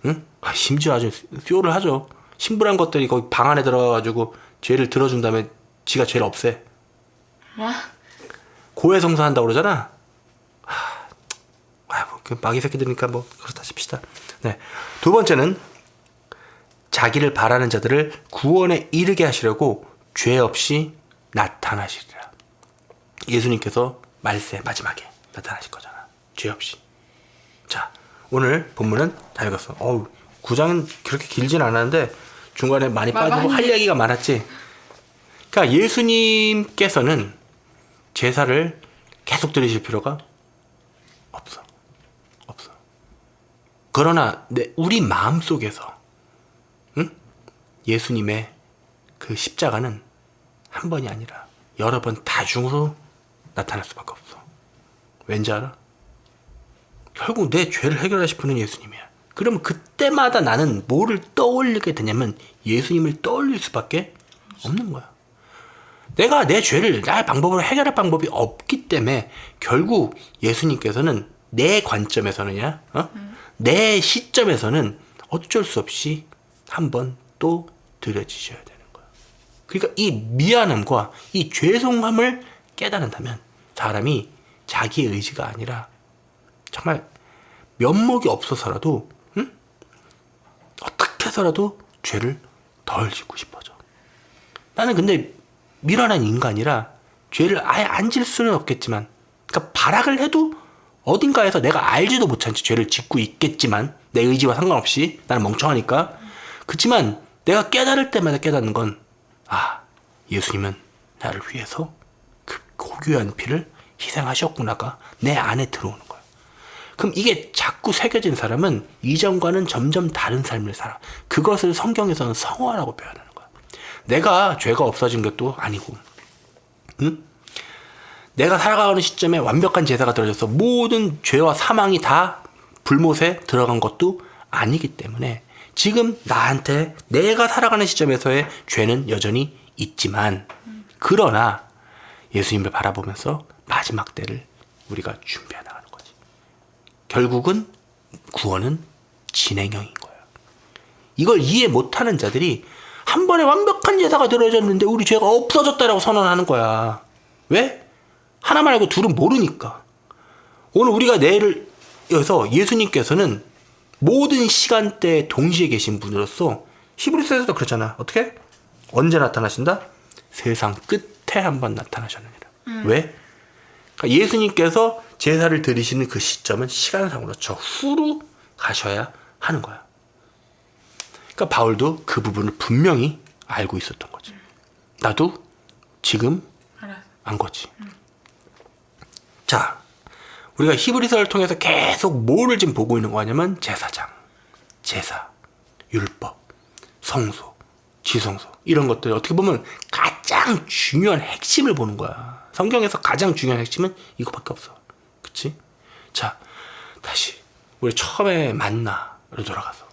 [SPEAKER 1] 응? 심지어 아주 쇼를 하죠. 신부란 것들이 거기 방 안에 들어가가지고 죄를 들어준 다음에 지가 죄를 없애.
[SPEAKER 2] 뭐?
[SPEAKER 1] 고해성사한다고 그러잖아. 그 마귀 새끼들이니까 뭐 그렇다 칩시다. 네. 두 번째는 자기를 바라는 자들을 구원에 이르게 하시려고 죄 없이 나타나시리라. 예수님께서 말세 마지막에 나타나실 거잖아. 죄 없이. 자, 오늘 본문은 다 읽었어. 9장은 그렇게 길진 않았는데 중간에 많이 빠지고 할 얘기가 많았지. 그러니까 예수님께서는 제사를 계속 드리실 필요가 없어. 그러나 우리 마음속에서 예수님의 그 십자가는 한 번이 아니라 여러 번 다중으로 나타날 수밖에 없어. 왠지 알아? 결국 내 죄를 해결하실 분은 예수님이야. 그러면 그때마다 나는 뭐를 떠올리게 되냐면 예수님을 떠올릴 수밖에 없는 거야. 내가 내 죄를 나의 방법으로 해결할 방법이 없기 때문에 결국 예수님께서는 내 관점에서는요, 내 시점에서는 어쩔 수 없이 한 번 또 드려지셔야 되는 거야. 그러니까 이 미안함과 이 죄송함을 깨달은다면 사람이 자기의 의지가 아니라 정말 면목이 없어서라도 어떻게 해서라도 죄를 덜 짓고 싶어져. 나는 근데 미련한 인간이라 죄를 아예 안 질 수는 없겠지만, 그러니까 발악을 해도 어딘가에서 내가 알지도 못한 채 죄를 짓고 있겠지만 내 의지와 상관없이 나는 멍청하니까. 그렇지만 내가 깨달을 때마다 깨닫는 건 예수님은 나를 위해서 그 고귀한 피를 희생하셨구나가 내 안에 들어오는 거야. 그럼 이게 자꾸 새겨진 사람은 이전과는 점점 다른 삶을 살아. 그것을 성경에서는 성화라고 표현하는 거야. 내가 죄가 없어진 것도 아니고, 내가 살아가는 시점에 완벽한 제사가 들어져서 모든 죄와 사망이 다 불못에 들어간 것도 아니기 때문에 지금 나한테 내가 살아가는 시점에서의 죄는 여전히 있지만, 그러나 예수님을 바라보면서 마지막 때를 우리가 준비해 나가는 거지. 결국은 구원은 진행형인 거야. 이걸 이해 못하는 자들이 한 번에 완벽한 제사가 들어졌는데 우리 죄가 없어졌다라고 선언하는 거야. 왜? 하나 말고 둘은 모르니까. 오늘 우리가 내를 여기서 예수님께서는 모든 시간대에 동시에 계신 분으로서 히브리서에서도 그렇잖아. 어떻게? 언제 나타나신다? 세상 끝에 한번 나타나셨느니라. 왜? 그러니까 예수님께서 제사를 드리시는 그 시점은 시간상으로 저 후로 가셔야 하는 거야. 그러니까 바울도 그 부분을 분명히 알고 있었던 거지. 나도 지금 안 거지. 자, 우리가 히브리서를 통해서 계속 뭐를 지금 보고 있는 거냐면 제사장, 제사, 율법, 성소, 지성소 이런 것들 어떻게 보면 가장 중요한 핵심을 보는 거야. 성경에서 가장 중요한 핵심은 이거밖에 없어. 그치? 자, 다시 우리 처음에 만나로 돌아가서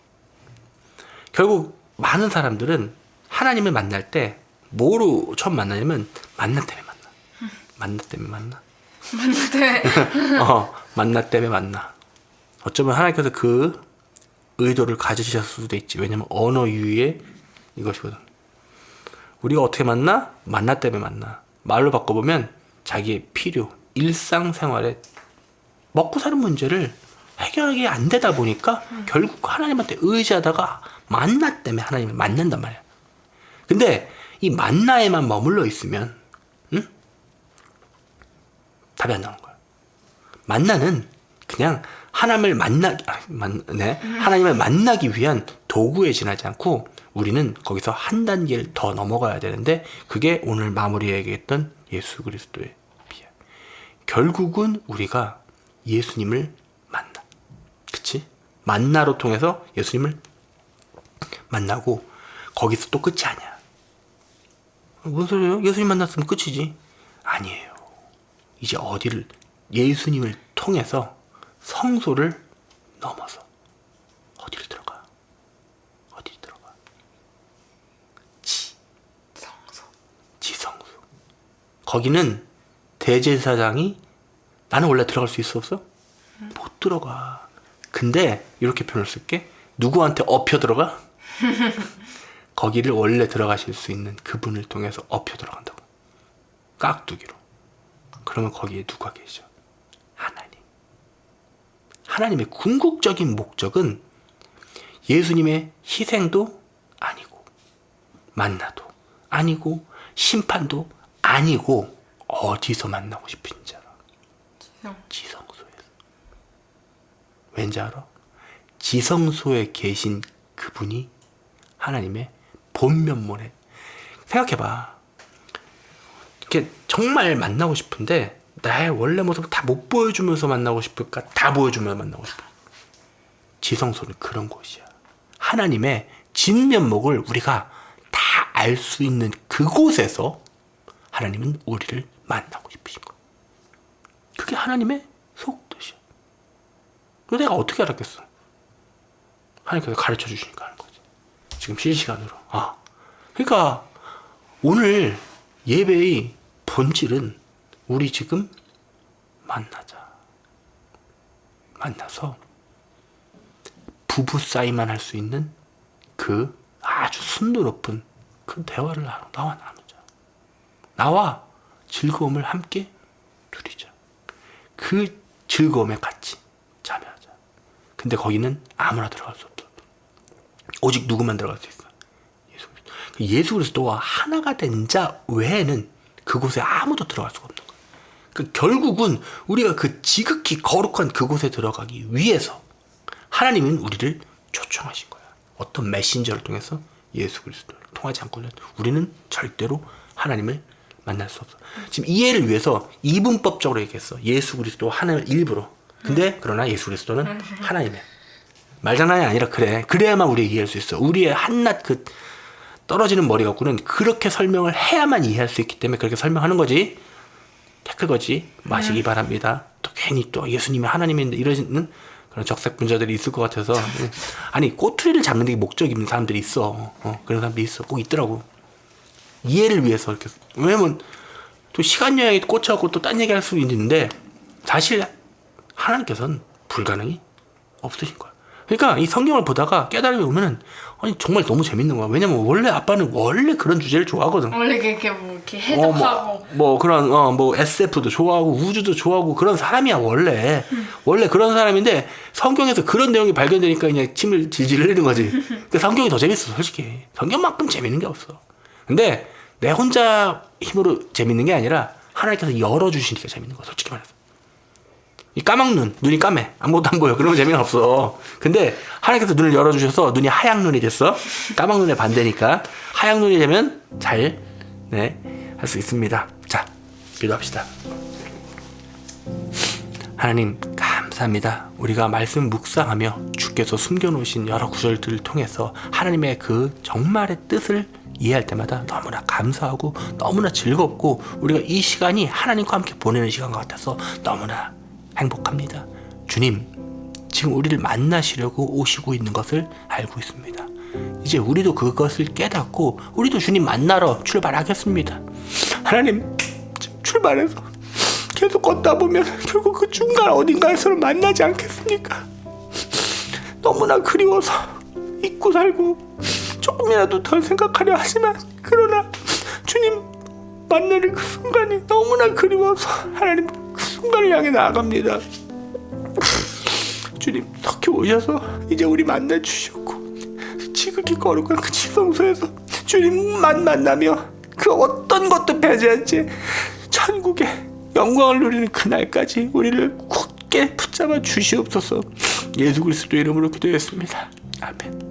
[SPEAKER 1] 결국 많은 사람들은 하나님을 만날 때 뭐로 처음 만나냐면 만나 때문에 만나. 만나 때문에 만나.
[SPEAKER 2] 네.
[SPEAKER 1] 만나 때문에 만나. 어쩌면 하나님께서 그 의도를 가지셨을 수도 있지. 왜냐면 언어 유희의 이것이거든. 우리가 어떻게 만나? 만나 때문에 만나. 말로 바꿔보면 자기의 필요, 일상생활에 먹고 사는 문제를 해결하기 안 되다 보니까 결국 하나님한테 의지하다가 만나 때문에 하나님을 만난단 말이야. 근데 이 만나에만 머물러 있으면 답이 안 나오는 거야. 만나는 그냥 하나님을 하나님을 만나기 위한 도구에 지나지 않고 우리는 거기서 한 단계를 더 넘어가야 되는데 그게 오늘 마무리에 얘기했던 예수 그리스도의 비야. 결국은 우리가 예수님을 만나. 그치? 만나로 통해서 예수님을 만나고 거기서 또 끝이 아니야. 뭔 소리예요? 예수님 만났으면 끝이지. 아니에요. 이제 어디를 예수님을 통해서 성소를 넘어서 어디를 들어가? 어디를 들어가? 지성소. 거기는 대제사장이 나는 원래 들어갈 수 있어 없어? 못 들어가. 근데 이렇게 표현을 쓸게. 누구한테 엎혀 들어가? 거기를 원래 들어가실 수 있는 그분을 통해서 엎혀 들어간다고. 깍두기로. 그러면 거기에 누가 계셔? 하나님. 하나님의 궁극적인 목적은 예수님의 희생도 아니고 만나도 아니고 심판도 아니고 어디서 만나고 싶은지 알아? 지성소에서. 왠지 알아? 지성소에 계신 그분이 하나님의 본면모네. 생각해봐. 이렇게 정말 만나고 싶은데 나의 원래 모습을 다 못 보여주면서 만나고 싶을까? 다 보여주면서 만나고 싶어. 지성소는 그런 곳이야. 하나님의 진면목을 우리가 다 알 수 있는 그곳에서 하나님은 우리를 만나고 싶으신 거야. 그게 하나님의 속뜻이야. 그래서 내가 어떻게 알았겠어? 하나님께서 가르쳐 주시니까 하는 거지. 지금 실시간으로. 그러니까 오늘 예배의 본질은 우리 지금 만나자. 만나서 부부 사이만 할 수 있는 그 아주 순도 높은 그 대화를 나와 나누자. 나와 즐거움을 함께 누리자. 그 즐거움에 같이 참여하자. 근데 거기는 아무나 들어갈 수 없어. 오직 누구만 들어갈 수 있어? 예수 그리스도. 예수 그리스도와 하나가 된 자 외에는 그곳에 아무도 들어갈 수가 없는 거야. 결국은 우리가 그 지극히 거룩한 그곳에 들어가기 위해서 하나님은 우리를 초청하신 거야. 어떤 메신저를 통해서 예수 그리스도를 통하지 않고는 우리는 절대로 하나님을 만날 수 없어. 지금 이해를 위해서 이분법적으로 얘기했어. 예수 그리스도 하나님을 일부러. 근데 그러나 예수 그리스도는 하나님이야. 말장난이 아니라 그래. 그래야만 우리가 이해할 수 있어. 우리의 한낱 그 떨어지는 머리 갖고는 그렇게 설명을 해야만 이해할 수 있기 때문에 그렇게 설명하는 거지. 태클 거지 마시기 바랍니다. 또 괜히 또 예수님이 하나님인데 이러시는 그런 적색분자들이 있을 것 같아서. 아니 꼬투리를 잡는 게 목적 있는 사람들이 있어. 그런 사람들이 있어. 꼭 있더라고. 이해를 위해서 이렇게. 왜냐면 또 시간 여행에 꽂혀갖고 또 딴 얘기할 수 있는데 사실 하나님께서는 불가능이 없으신 거야. 그러니까 이 성경을 보다가 깨달음이 오면은 아니 정말 너무 재밌는 거야. 왜냐면 원래 아빠는 원래 그런 주제를 좋아하거든.
[SPEAKER 2] 원래 이렇게 뭐 이렇게 해석하고
[SPEAKER 1] 뭐 그런 뭐 SF도 좋아하고 우주도 좋아하고 그런 사람이야 원래. 원래 그런 사람인데 성경에서 그런 내용이 발견되니까 그냥 침을 질질 흘리는 거지. 그 성경이 더 재밌어 솔직히. 성경만큼 재밌는 게 없어. 근데 내 혼자 힘으로 재밌는 게 아니라 하나님께서 열어주시니까 재밌는 거야 솔직히 말해서. 이 까막눈, 눈이 까매. 아무것도 안 보여. 그러면 재미가 없어. 근데 하나님께서 눈을 열어주셔서 눈이 하얀 눈이 됐어. 까막 눈의 반대니까. 하얀 눈이 되면 잘, 할 수 있습니다. 자, 기도합시다. 하나님, 감사합니다. 우리가 말씀 묵상하며 주께서 숨겨놓으신 여러 구절들을 통해서 하나님의 그 정말의 뜻을 이해할 때마다 너무나 감사하고 너무나 즐겁고 우리가 이 시간이 하나님과 함께 보내는 시간과 같아서 너무나 행복합니다. 주님, 지금 우리를 만나시려고 오시고 있는 것을 알고 있습니다. 이제 우리도 그것을 깨닫고 우리도 주님 만나러 출발하겠습니다. 하나님, 출발해서 계속 걷다 보면 결국 그 중간 어딘가에서는 만나지 않겠습니까? 너무나 그리워서 잊고 살고 조금이라도 덜 생각하려 하지만, 그러나 주님 만나는 그 순간이 너무나 그리워서 하나님 그 순간을 향해 나아갑니다. 주님 석히 오셔서 이제 우리 만나 주셨고, 지극히 거룩한 그 지성소에서 주님만 만나며 그 어떤 것도 배제하지 천국의 영광을 누리는 그날까지 우리를 굳게 붙잡아 주시옵소서. 예수 그리스도 이름으로 기도했습니다. 아멘.